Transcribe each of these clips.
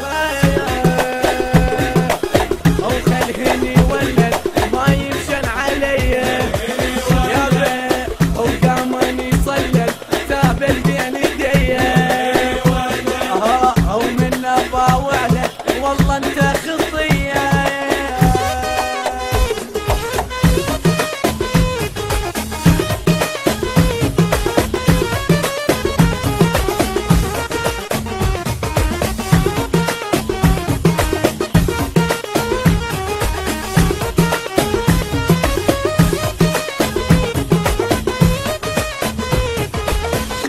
كسرة او خلهني ولد ما يمشن علي يا بي وقامني صلل تابل بين يدي او من باوع له والله انت خطيه.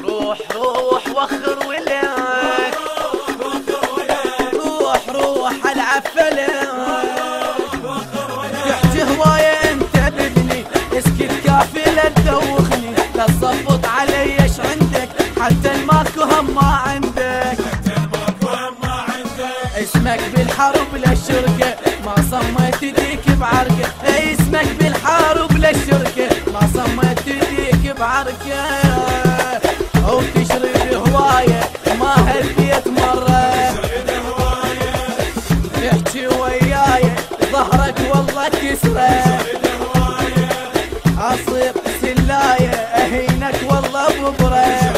روح وخر ولك روح العفلك تحكي هواية انت بابني اسكت كافي لا تدوخني لا تصفط علي ايش عندك حتى الماكو هم ما عندك اسمك بالحرب للشركة ما صميت يديك بعركة اسمك بالحرب للشركة ما صميت يديك بعركة او تشرد هواية ما هديت مرة احكي وياي ظهرك والله كسرة اصيب سلاية اهينك والله ببرة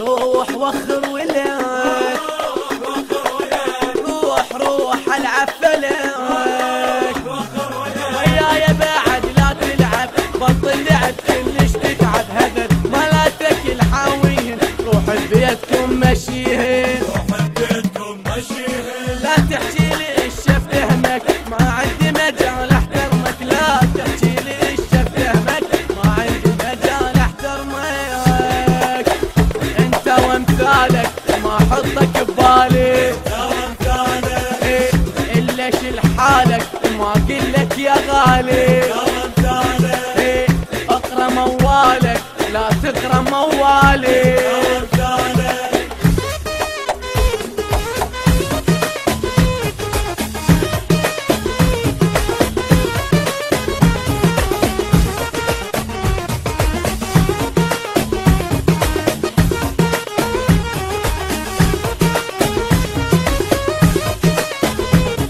روح وخر ولك روح العفلك وياي بعد لا تلعب بطل لعب كلش تتعب هذا مالاتك الحاويهن روح بيتكم مشيهن لا تحكي لي الشف دهمك ما عندي مجال احترمك لا تحكي لي الشف دهمك ما عندي مجال احترمك انت وامثالك ما احطك ببالي إيه الا شل حالك ما قلك يا غالي إيه اقرا موالك لا تقرا موالي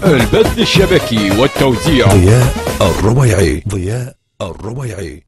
البث الشبكي والتوزيع ضياء الربيعي